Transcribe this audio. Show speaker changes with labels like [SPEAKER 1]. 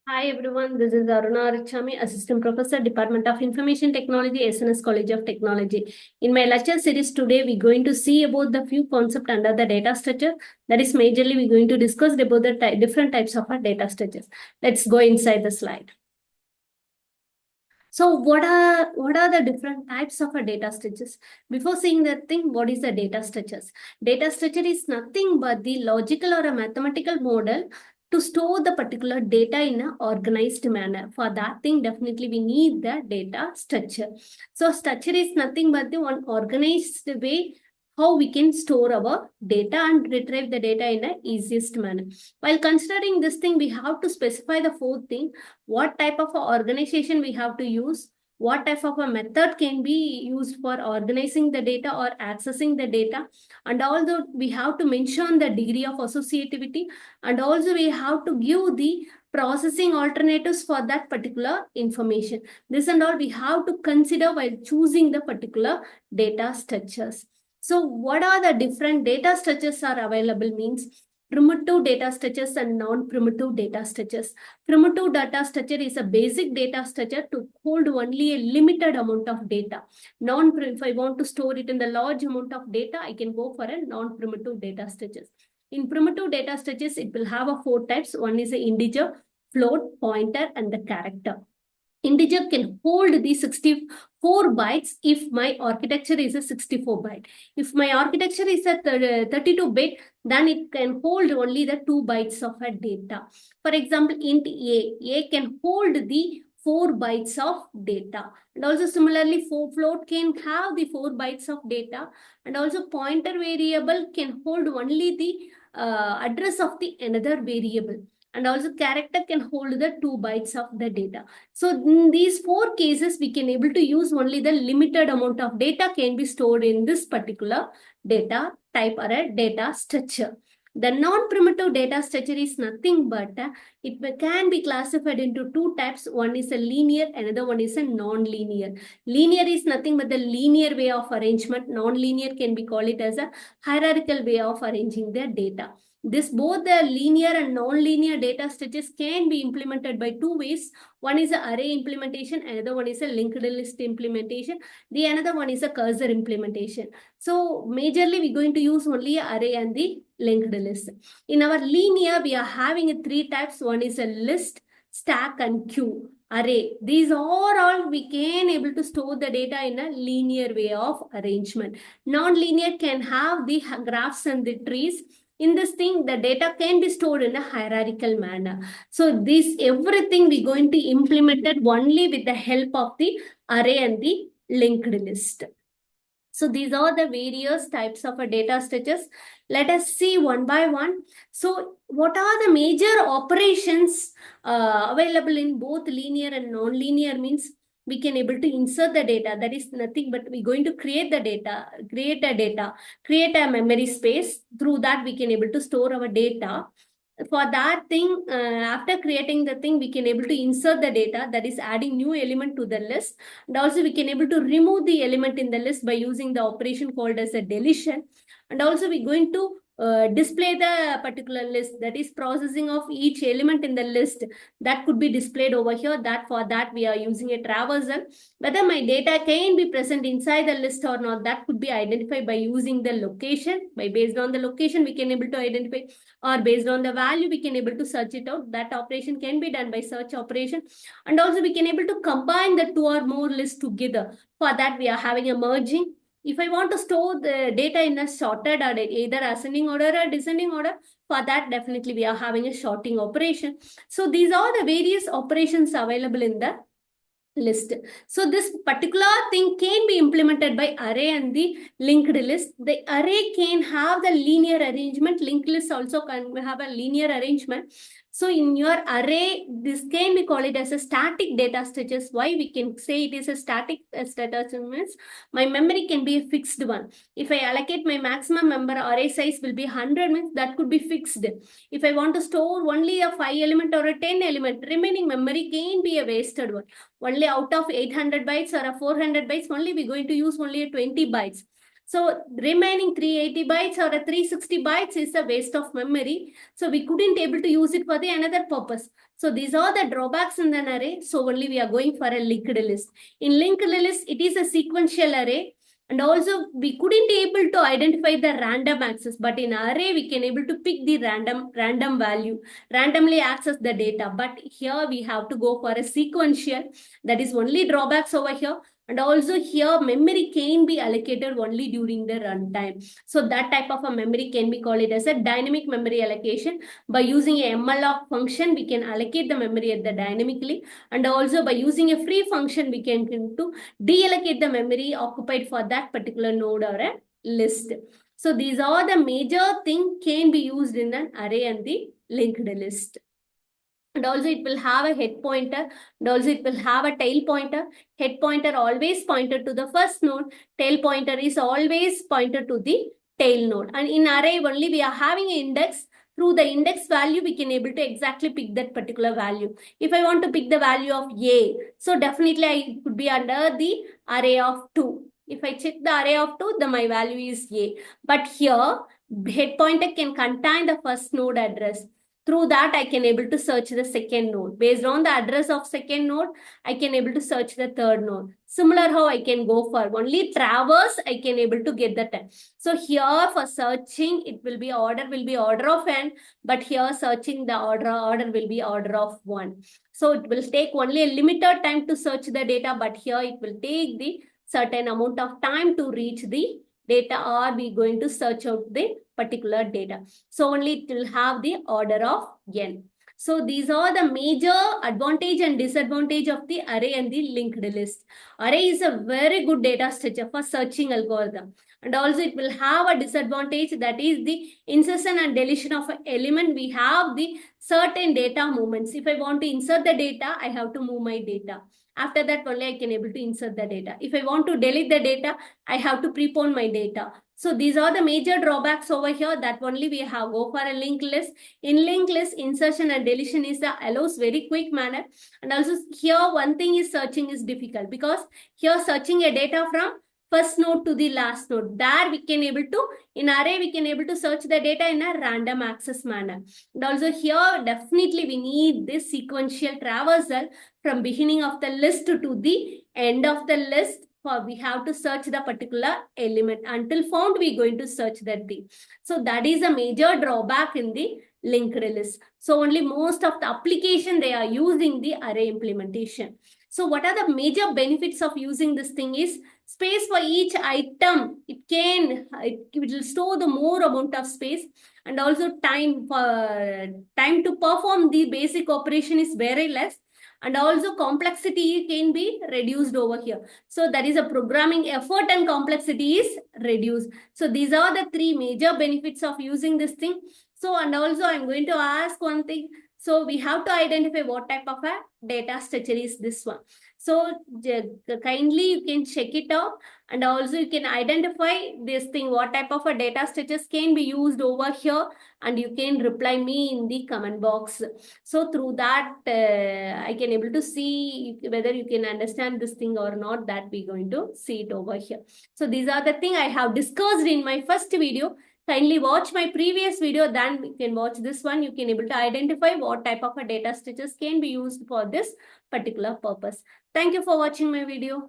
[SPEAKER 1] Hi everyone, this is Aruna Arichami, Assistant Professor, Department of Information Technology, SNS College of Technology. In my lecture series today, we're going to see about the few concepts under the data structure. That is majorly we're going to discuss about the different types of our data structures. Let's go inside the slide. So what are the different types of a data structures? Before seeing that thing, what is the data structures? Data structure is nothing but the logical or a mathematical model to store the particular data in an organized manner. For that thing, definitely we need the data structure. So structure is nothing but the one organized way how we can store our data and retrieve the data in the easiest manner. While considering this thing, we have to specify the fourth thing, what type of organization we have to use, what type of a method can be used for organizing the data or accessing the data, and although we have to mention the degree of associativity, and also we have to give the processing alternatives for that particular information. This and all we have to consider while choosing the particular data structures. So what are the different data structures are available means primitive data structures and non-primitive data structures. Primitive data structure is a basic data structure to hold only a limited amount of data. If I want to store it in the large amount of data, I can go for a non-primitive data structures. In primitive data structures, it will have a four types. One is a integer, float, pointer, and the character. Integer can hold the 64 bytes if my architecture is a 64 byte. If my architecture is a 32 bit, then it can hold only the 2 bytes of a data. For example, int A can hold the 4 bytes of data. And also similarly, float can have the 4 bytes of data. And also pointer variable can hold only the address of the another variable. And also character can hold the 2 bytes of the data. So in these four cases, we can able to use only the limited amount of data can be stored in this particular data type or a data structure. The non-primitive data structure is nothing but it can be classified into two types. One is a linear, another one is a non-linear. Linear is nothing but the linear way of arrangement. Non-linear can be called it as a hierarchical way of arranging the data. This both the linear and non-linear data structures can be implemented by two ways. One is an array implementation, another one is a linked list implementation. The another one is a cursor implementation. So majorly we're going to use only array and the linked list. In our linear, we are having three types. One is a list, stack, and queue. Array. These are all we can able to store the data in a linear way of arrangement. Non-linear can have the graphs and the trees. In this thing, the data can be stored in a hierarchical manner. So this everything we're going to implement it only with the help of the array and the linked list. So these are the various types of data structures. Let us see one by one. So what are the major operations available in both linear and non-linear means we can able to insert the data. That is nothing but we're going to create the data, create a memory space. Through that, we can able to store our data. For that thing, after creating the thing, we can able to insert the data, that is adding new element to the list. And also we can able to remove the element in the list by using the operation called as a deletion. And also we're going to display the particular list, that is processing of each element in the list that could be displayed over here. That for that we are using a traversal. Whether my data can be present inside the list or not, that could be identified by using the location. By based on the location, we can able to identify, or based on the value, we can able to search it out. That operation can be done by search operation. And also we can able to combine the two or more lists together. For that, we are having a merging. If I want to store the data in a sorted order, either ascending order or descending order, for that definitely we are having a sorting operation. So these are the various operations available in the list. So this particular thing can be implemented by array and the linked list. The array can have the linear arrangement. Linked list also can have a linear arrangement. So in your array, this can be called it as a static data structures. Why we can say it is a static data means my memory can be a fixed one. If I allocate my maximum member array size will be 100 means that could be fixed. If I want to store only a 5 element or a 10 element, remaining memory can be a wasted one. Only out of 800 bytes or a 400 bytes, only we're going to use only a 20 bytes. So remaining 380 bytes or a 360 bytes is a waste of memory. So we couldn't able to use it for the another purpose. So these are the drawbacks in an array. So only we are going for a linked list. In linked list, it is a sequential array. And also we couldn't able to identify the random access, but in array we can able to pick the random value, randomly access the data. But here we have to go for a sequential. That is only drawbacks over here. And also here memory can be allocated only during the runtime. So that type of a memory can be called it as a dynamic memory allocation. By using a malloc function, we can allocate the memory at the dynamically. And also by using a free function, we can to deallocate the memory occupied for that particular node or a list. So these are the major thing can be used in an array and the linked list. And also it will have a head pointer, and also it will have a tail pointer. Head pointer always pointed to the first node. Tail pointer is always pointed to the tail node. And in array only we are having an index. Through the index value, we can able to exactly pick that particular value. If I want to pick the value of A, so definitely I could be under the array of 2. If I check the array of 2, then my value is A. But here, head pointer can contain the first node address. Through that, I can able to search the second node. Based on the address of second node, I can able to search the third node. Similar how I can go for only traverse, I can able to get the 10. So here for searching, it will be order of n, but here searching the order will be order of 1. So it will take only a limited time to search the data, but here it will take the certain amount of time to reach the data, or we going to search out the particular data. So only it will have the order of n. So these are the major advantage and disadvantage of the array and the linked list. Array is a very good data structure for searching algorithm. And also it will have a disadvantage, that is the insertion and deletion of an element. We have the certain data movements. If I want to insert the data, I have to move my data. After that only I can able to insert the data. If I want to delete the data, I have to prepone my data. So these are the major drawbacks over here, that only we have go for a linked list. In linked list, insertion and deletion is allows very quick manner. And also here one thing is searching is difficult, because here searching a data from first node to the last node. There we can able to, in array we can able to search the data in a random access manner. And also here definitely we need this sequential traversal from beginning of the list to the end of the list. For we have to search the particular element. Until found, we going to search that thing. So that is a major drawback in the linked list. So only most of the application they are using the array implementation. So what are the major benefits of using this thing is space for each item. It will store the more amount of space, and also time to perform the basic operation is very less. And also complexity can be reduced over here. So that is a programming effort and complexity is reduced. So these are the three major benefits of using this thing. So, and also I'm going to ask one thing. So we have to identify what type of a data structure is this one. So kindly you can check it out, and also you can identify this thing, what type of a data structures can be used over here, and you can reply me in the comment box. So through that, I can able to see whether you can understand this thing or not, that we're going to see it over here. So these are the things I have discussed in my first video. Kindly watch my previous video, then you can watch this one. You can able to identify what type of a data structures can be used for this particular purpose. Thank you for watching my video.